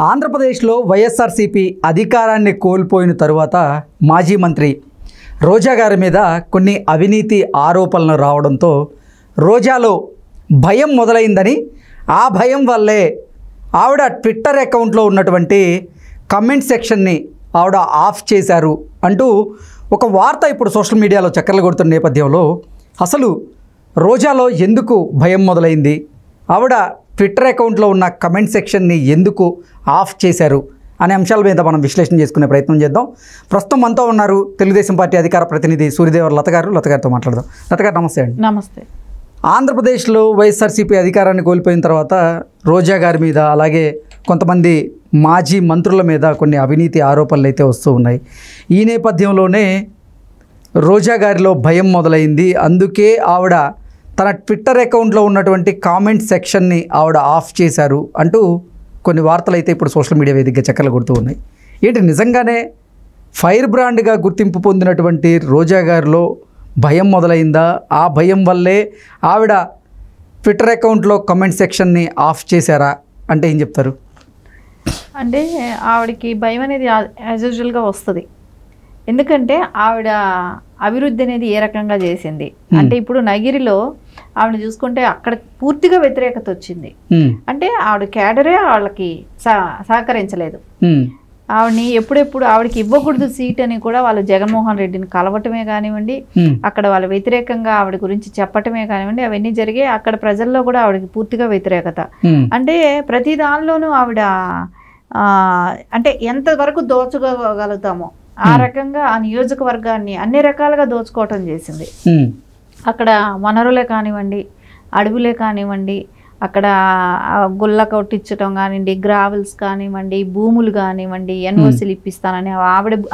ఆంధ్రప్రదేశ్లో వైఎస్ఆర్సీపీ అధికారాన్ని కోల్పోయిన తరువాత మాజీ మంత్రి రోజా గారి మీద కొన్ని అవినీతి ఆరోపణలు రావడంతో రోజాలో భయం మొదలైందని, ఆ భయం వల్లే ఆవిడ ట్విట్టర్ అకౌంట్లో ఉన్నటువంటి కమెంట్ సెక్షన్ని ఆవిడ ఆఫ్ చేశారు అంటూ ఒక వార్త ఇప్పుడు సోషల్ మీడియాలో చక్కర్లు కొడుతున్న నేపథ్యంలో అసలు రోజాలో ఎందుకు భయం మొదలైంది, ఆవిడ ట్విట్టర్ అకౌంట్లో ఉన్న కమెంట్ సెక్షన్ని ఎందుకు ఆఫ్ చేశారు అనే అంశాల మీద మనం విశ్లేషణ చేసుకునే ప్రయత్నం చేద్దాం. ప్రస్తుతం మనతో ఉన్నారు తెలుగుదేశం పార్టీ అధికార ప్రతినిధి సూర్యదేవర లత గారు. లత గారితో మాట్లాడదాం. లత గారు నమస్తే అండి. నమస్తే. ఆంధ్రప్రదేశ్లో వైఎస్ఆర్సీపీ అధికారాన్ని కోల్పోయిన తర్వాత రోజా గారి మీద, అలాగే కొంతమంది మాజీ మంత్రుల మీద కొన్ని అవినీతి ఆరోపణలు అయితే వస్తూ ఉన్నాయి. ఈ నేపథ్యంలోనే రోజా గారిలో భయం మొదలైంది. అందుకే ఆవిడ తన ట్విట్టర్ అకౌంట్లో ఉన్నటువంటి కామెంట్ సెక్షన్ని ఆవిడ ఆఫ్ చేశారు అంటూ కొన్ని వార్తలు అయితే ఇప్పుడు సోషల్ మీడియా వేదికగా చక్కర్లు కొడుతూ ఉన్నాయి. ఏంటి నిజంగానే ఫైర్ బ్రాండ్గా గుర్తింపు పొందినటువంటి రోజా గారిలో భయం మొదలైందా? ఆ భయం వల్లే ఆవిడ ట్విట్టర్ అకౌంట్లో కమెంట్ సెక్షన్ని ఆఫ్ చేశారా అంటే ఏం చెప్తారు? అంటే ఆవిడకి భయం అనేది యాజ్ యూజువల్గా వస్తుంది. ఎందుకంటే ఆవిడ అభివృద్ధి అనేది ఏ రకంగా చేసింది అంటే ఇప్పుడు నగిరిలో ఆవిడ చూసుకుంటే అక్కడ పూర్తిగా వ్యతిరేకత వచ్చింది. అంటే ఆవిడ క్యాడరే వాళ్ళకి సహకరించలేదు. ఆవిడని ఎప్పుడెప్పుడు ఆవిడకి ఇవ్వకూడదు సీట్ అని కూడా వాళ్ళు జగన్మోహన్ రెడ్డిని కలవటమే కానివ్వండి, అక్కడ వాళ్ళ వ్యతిరేకంగా ఆవిడ గురించి చెప్పటమే కానివ్వండి, అవన్నీ జరిగాయి. అక్కడ ప్రజల్లో కూడా ఆవిడకి పూర్తిగా వ్యతిరేకత. అంటే ప్రతి దానిలోనూ ఆవిడ అంటే ఎంతవరకు దోచుకోగలుగుతామో ఆ రకంగా ఆ నియోజకవర్గాన్ని అన్ని రకాలుగా దోచుకోవటం చేసింది. అక్కడ వనరులే కానివ్వండి, అడవులే కానివ్వండి, అక్కడ గుల్ల కొట్టించడం కానివ్వండి, గ్రావెల్స్ కానివ్వండి, భూములు కానివ్వండి, ఎన్ఓసీలు ఇప్పిస్తానని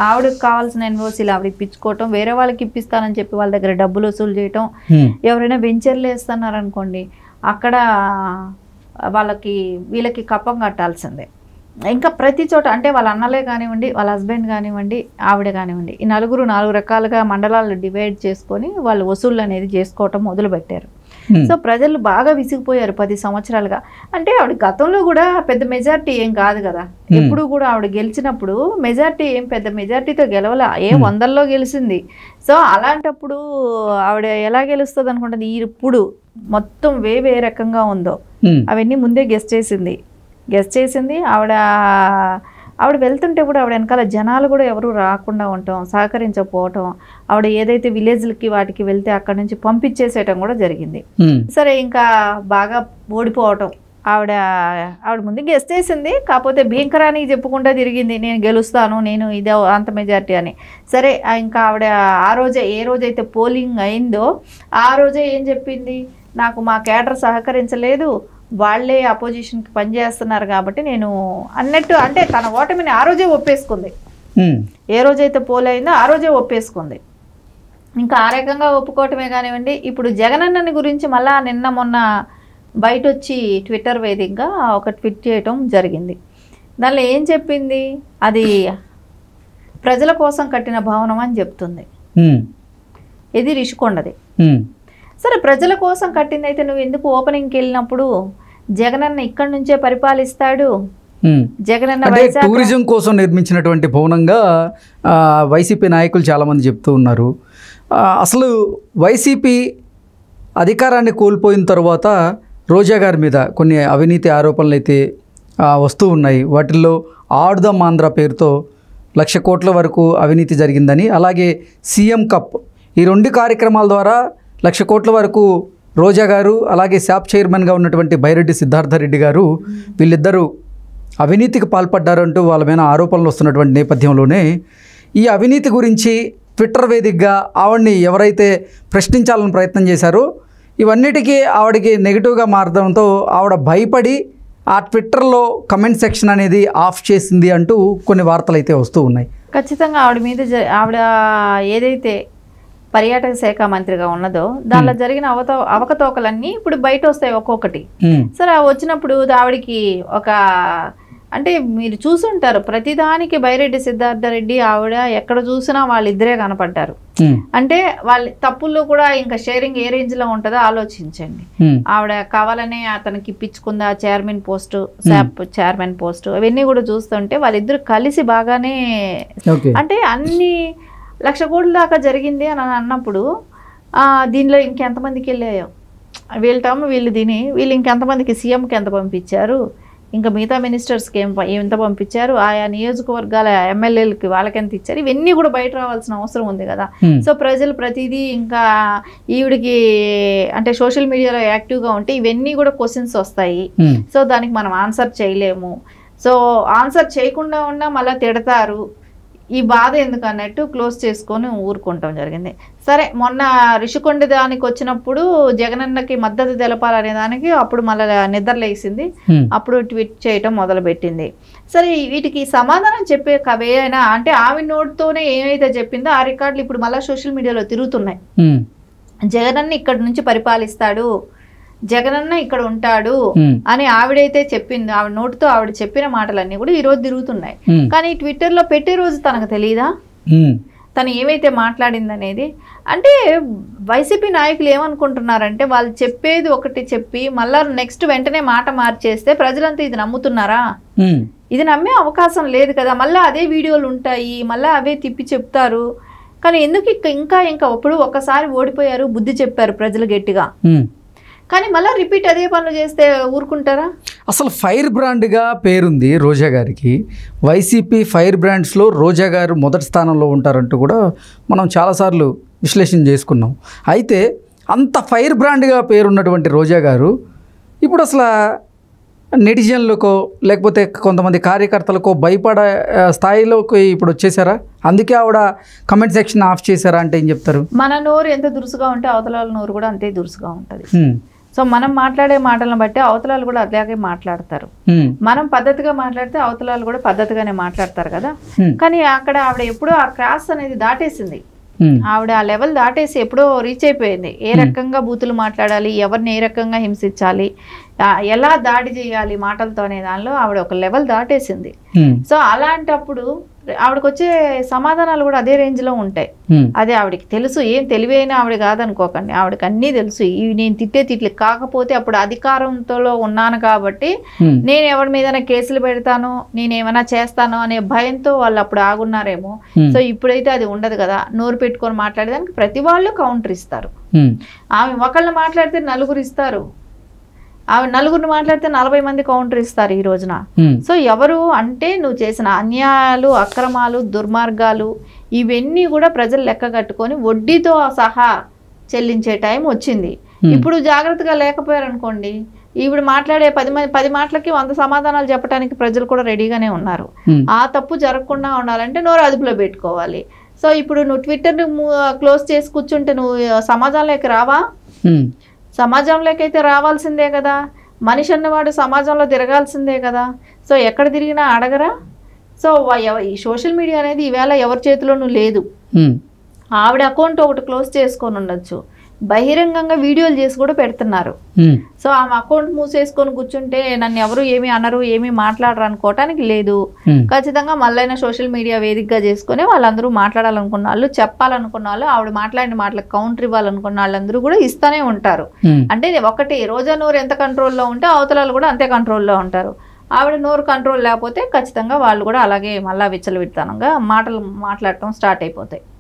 ఆవిడకి కావాల్సిన ఎన్ఓసీలు ఆవిడ ఇప్పించుకోవటం, వేరే వాళ్ళకి ఇప్పిస్తానని చెప్పి వాళ్ళ దగ్గర డబ్బులు వసూలు చేయటం. ఎవరైనా వెంచర్లు వేస్తున్నారనుకోండి, అక్కడ వీళ్ళకి కప్పం కట్టాల్సిందే. ఇంకా ప్రతి చోట అంటే వాళ్ళ అన్నలే కానివ్వండి, వాళ్ళ హస్బెండ్ కానివ్వండి, ఆవిడ కానివ్వండి, ఈ నలుగురు 4 రకాలుగా మండలాలు డివైడ్ చేసుకొని వాళ్ళు వసూళ్ళు అనేది చేసుకోవటం మొదలుపెట్టారు. సో ప్రజలు బాగా విసిగిపోయారు 10 సంవత్సరాలుగా. అంటే ఆవిడ గతంలో కూడా పెద్ద మెజార్టీ ఏం కాదు కదా, ఎప్పుడు కూడా ఆవిడ గెలిచినప్పుడు మెజార్టీ ఏం పెద్ద మెజార్టీతో గెలవలే, 100లో గెలిచింది. సో అలాంటప్పుడు ఆవిడ ఎలా గెలుస్తుంది అనుకుంటుంది. ఇప్పుడు మొత్తం ఏ రకంగా ఉందో అవన్నీ ముందే గెస్ట్ చేసింది. ఆవిడ వెళ్తుంటే కూడా ఆవిడ వెనకాల జనాలు కూడా ఎవరు రాకుండా ఉండటం, సహకరించకపోవటం, ఆవిడ ఏదైతే విలేజ్లకి వాటికి వెళ్తే అక్కడ నుంచి పంపించేసేయటం కూడా జరిగింది. సరే ఇంకా బాగా ఓడిపోవటం. ఆవిడ ముందు గెస్ట్ చేసింది, కాకపోతే భీంకరానికి చెప్పుకుంటూ తిరిగింది నేను గెలుస్తాను, నేను ఇదే అంత మెజార్టీ అని. సరే ఇంకా ఆవిడ ఏ రోజైతే పోలింగ్ అయిందో ఆ రోజే ఏం చెప్పింది, నాకు మా క్యాడర్ సహకరించలేదు, వాళ్ళే అపోజిషన్కి పనిచేస్తున్నారు కాబట్టి నేను అన్నట్టు, అంటే తన ఓటమిని ఆ రోజే ఒప్పేసుకుంది. ఏ రోజైతే పోల్ అయిందో ఆ రోజే ఒప్పేసుకుంది. ఇంకా ఆ రకంగా ఒప్పుకోవటమే కానివ్వండి. ఇప్పుడు జగనన్నని గురించి మళ్ళా నిన్న మొన్న బయట వచ్చి ట్విట్టర్ వేదికగా ఒక ట్వీట్ చేయటం జరిగింది. దానిలో ఏం చెప్పింది, అది ప్రజల కోసం కట్టిన భవనం అని చెప్తుంది. ఇది రిషికొండది. సరే ప్రజల కోసం కట్టింది అయితే నువ్వు ఎందుకు ఓపెనింగ్కి వెళ్ళినప్పుడు జగనన్న ఇక్కడి నుంచే పరిపాలిస్తాడు, జగనన్న టూరిజం కోసం నిర్మించినటువంటి భవనంగా వైసీపీ నాయకులు చాలామంది చెప్తూ ఉన్నారు. అసలు వైసీపీ అధికారాన్ని కోల్పోయిన తర్వాత రోజా గారి మీద కొన్ని అవినీతి ఆరోపణలు అయితే వస్తూ ఉన్నాయి. వాటిల్లో ఆడుదాం ఆంధ్ర పేరుతో 1,00,000 కోట్ల వరకు అవినీతి జరిగిందని, అలాగే సీఎం కప్, ఈ 2 కార్యక్రమాల ద్వారా 1,00,000 కోట్ల వరకు రోజా గారు, అలాగే శాప్ చైర్మన్గా ఉన్నటువంటి బైరెడ్డి సిద్ధార్థరెడ్డి గారు, వీళ్ళిద్దరూ అవినీతికి పాల్పడ్డారంటూ వాళ్ళ మీద ఆరోపణలు వస్తున్నటువంటి నేపథ్యంలోనే ఈ అవినీతి గురించి ట్విట్టర్ వేదికగా ఆవిడ్ని ఎవరైతే ప్రశ్నించాలని ప్రయత్నం చేశారో ఇవన్నిటికీ ఆవిడకి నెగిటివ్గా మారడంతో ఆవిడ భయపడి ఆ ట్విట్టర్లో కమెంట్ సెక్షన్ అనేది ఆఫ్ చేసింది అంటూ కొన్ని వార్తలు అయితే వస్తూ ఉన్నాయి. ఖచ్చితంగా ఆవిడ మీద ఆవిడ ఏదైతే పర్యాటక శాఖ మంత్రిగా ఉన్నదో దానిలో జరిగిన అవకతవకలన్నీ ఇప్పుడు బయట వస్తాయి ఒక్కొక్కటి. సరే వచ్చినప్పుడు ఆవిడకి ఒక అంటే మీరు చూసుంటారు ప్రతిదానికి బైరెడ్డి సిద్ధార్థరెడ్డి ఆవిడ ఎక్కడ చూసినా వాళ్ళిద్దరే కనపడ్డారు. అంటే వాళ్ళ తప్పుల్లో కూడా ఇంకా షేరింగ్ ఏ రేంజ్లో ఉంటుందో ఆలోచించండి. ఆవిడ కావాలనే అతనికి ఇప్పించుకుందా chairman post, SAAP chairman post, అవన్నీ కూడా చూస్తుంటే వాళ్ళిద్దరు కలిసి బాగానే అంటే అన్ని 1,00,000 కోట్ల దాకా జరిగింది అని అన్నప్పుడు దీనిలో ఇంకెంతమందికి వెళ్ళాయో వీళ్ళు వీళ్ళు ఇంకెంతమందికి సీఎంకి ఎంత పంపించారు, ఇంకా మిగతా మినిస్టర్స్కి ఎంత పంపించారు, ఆయా నియోజకవర్గాల ఎమ్మెల్యేలకి వాళ్ళకి ఎంత ఇచ్చారు, ఇవన్నీ కూడా బయట రావాల్సిన అవసరం ఉంది కదా. సో ప్రజలు ప్రతిదీ ఇంకా ఈవిడికి అంటే సోషల్ మీడియాలో యాక్టివ్గా ఉంటే ఇవన్నీ కూడా క్వశ్చన్స్ వస్తాయి. సో దానికి మనం ఆన్సర్ చేయలేము. సో ఆన్సర్ చేయకుండా ఉన్నా మళ్ళీ తిడతారు. ఈ బాధ ఎందుకు అన్నట్టు క్లోజ్ చేసుకొని ఊరుకుంటాం జరిగింది. సరే మొన్న రిషికొండ దానికి వచ్చినప్పుడు జగనన్నకి మద్దతు తెలపాలనే దానికి అప్పుడు మళ్ళీ నిద్రలేసింది, అప్పుడు ట్వీట్ చేయటం మొదలుపెట్టింది. సరే వీటికి సమాధానం చెప్పే కవే అయినా అంటే ఆమె నోటితోనే ఏమైతే చెప్పిందో ఆ రికార్డులు ఇప్పుడు మళ్ళీ సోషల్ మీడియాలో తిరుగుతున్నాయి. జగనన్న ఇక్కడ నుంచి పరిపాలిస్తాడు, జగనన్న ఇక్కడ ఉంటాడు అని ఆవిడైతే చెప్పింది, ఆవిడ నోటితో ఆవిడ చెప్పిన మాటలన్నీ కూడా ఈరోజు తిరుగుతున్నాయి. కానీ ట్విట్టర్లో పెట్టే రోజు తనకు తెలియదా తను ఏమైతే మాట్లాడిందనేది? అంటే వైసీపీ నాయకులు ఏమనుకుంటున్నారంటే వాళ్ళు చెప్పేది ఒకటి చెప్పి మళ్ళా నెక్స్ట్ వెంటనే మాట మార్చేస్తే ప్రజలంతా ఇది నమ్ముతున్నారా? ఇది నమ్మే అవకాశం లేదు కదా. మళ్ళీ అదే వీడియోలు ఉంటాయి, మళ్ళీ అవే తిప్పి చెప్తారు. కానీ ఎందుకు ఇంకా అప్పుడు ఒకసారి ఓడిపోయారు, బుద్ధి చెప్పారు ప్రజలు గట్టిగా, కానీ మళ్ళీ రిపీట్ అదే పనులు చేస్తే ఊరుకుంటారా? అసలు ఫైర్ బ్రాండ్గా పేరుంది రోజా గారికి. వైసీపీ ఫైర్ బ్రాండ్స్లో రోజా గారు మొదటి స్థానంలో ఉంటారంటూ కూడా మనం చాలాసార్లు విశ్లేషణ చేసుకున్నాం. అయితే అంత ఫైర్ బ్రాండ్గా పేరున్నటువంటి రోజా గారు ఇప్పుడు అసలు నెటిజన్లకో లేకపోతే కొంతమంది కార్యకర్తలకో భయపడే స్థాయిలోకి ఇప్పుడు వచ్చేసారా? అందుకే ఆవిడ కమెంట్ సెక్షన్ ఆఫ్ చేశారా అంటే ఏం చెప్తారు? మన నోరు ఎంత దురుసుగా ఉంటే అవతల నోరు కూడా అంతే దురుసుగా ఉంటుంది. సో మనం మాట్లాడే మాటలను బట్టి అవతలాలు కూడా అలాగే మాట్లాడతారు. మనం పద్ధతిగా మాట్లాడితే అవతలాలు కూడా పద్ధతిగానే మాట్లాడతారు కదా. కానీ అక్కడ ఆవిడ ఎప్పుడో ఆ క్రాస్ అనేది దాటేసింది. ఆవిడ ఆ లెవెల్ దాటేసి ఎప్పుడో రీచ్ అయిపోయింది. ఏ రకంగా బూతులు మాట్లాడాలి, ఎవరిని ఏ రకంగా హింసించాలి, ఎలా దాడి చేయాలి మాటలతో అనే దానిలో ఆవిడ ఒక లెవెల్ దాటేసింది. సో అలాంటప్పుడు ఆవిడకి వచ్చే సమాధానాలు కూడా అదే రేంజ్లో ఉంటాయి. అదే ఆవిడకి తెలుసు, ఏం తెలివైన ఆవిడ కాదనుకోకండి, ఆవిడకి అన్నీ తెలుసు. ఇవి నేను తిట్టే తిట్లు కాకపోతే అప్పుడు అధికారంతో ఉన్నాను కాబట్టి నేను ఎవరి మీదైనా కేసులు పెడతాను, నేను ఏమైనా చేస్తాను అనే భయంతో వాళ్ళు అప్పుడు ఆగున్నారేమో. సో ఇప్పుడైతే అది ఉండదు కదా. నోరు పెట్టుకొని మాట్లాడేదానికి ప్రతి వాళ్ళు కౌంటర్ ఇస్తారు. ఆమె ఒకళ్ళు మాట్లాడితే నలుగురు ఇస్తారు, ఆమె నలుగురిని మాట్లాడితే 40 మంది కౌంటర్ ఇస్తారు ఈ రోజున. సో ఎవరు అంటే నువ్వు చేసిన అన్యాయాలు, అక్రమాలు, దుర్మార్గాలు ఇవన్నీ కూడా ప్రజలు లెక్క కట్టుకొని వడ్డీతో సహా చెల్లించే టైం వచ్చింది. ఇప్పుడు జాగ్రత్తగా లేకపోయారనుకోండి, ఈవిడ మాట్లాడే 10 మాటలకి 100 సమాధానాలు చెప్పడానికి ప్రజలు కూడా రెడీగానే ఉన్నారు. ఆ తప్పు జరగకుండా ఉండాలంటే నోరు అదుపులో పెట్టుకోవాలి. సో ఇప్పుడు నువ్వు ట్విట్టర్ని క్లోజ్ చేసి కూర్చుంటే నువ్వు సమాజంలోకి రావా? సమాజంలోకి అయితే రావాల్సిందే కదా. మనిషి అన్నవాడు సమాజంలో తిరగాల్సిందే కదా. సో ఎక్కడ తిరిగినా అడగరా? సో ఈ సోషల్ మీడియా అనేది ఈవేళ ఎవరి చేతిలోనూ లేదు. ఆవిడ అకౌంట్ ఒకటి క్లోజ్ చేసుకొని ఉండొచ్చు, బహిరంగంగా వీడియోలు చేసి కూడా పెడుతున్నారు. సో ఆమె అకౌంట్ మూసేసుకొని కూర్చుంటే నన్ను ఎవరు ఏమీ అనరు, ఏమీ మాట్లాడరు అనుకోవటానికి లేదు. ఖచ్చితంగా మళ్ళైనా సోషల్ మీడియా వేదికగా చేసుకుని వాళ్ళందరూ మాట్లాడాలనుకున్న వాళ్ళు, చెప్పాలనుకున్న వాళ్ళు, ఆవిడ మాట్లాడిన మాటలకు కౌంటర్ ఇవ్వాలనుకున్న వాళ్ళందరూ కూడా ఇస్తూనే ఉంటారు. అంటే ఒకటి రోజా నోరు ఎంత కంట్రోల్లో ఉంటే అవతలాలు కూడా అంతే కంట్రోల్లో ఉంటారు. ఆవిడ నోరు కంట్రోల్ లేకపోతే ఖచ్చితంగా వాళ్ళు కూడా అలాగే మళ్ళీ విచ్చలవిడితనంగా మాటలు మాట్లాడటం స్టార్ట్ అయిపోతాయి.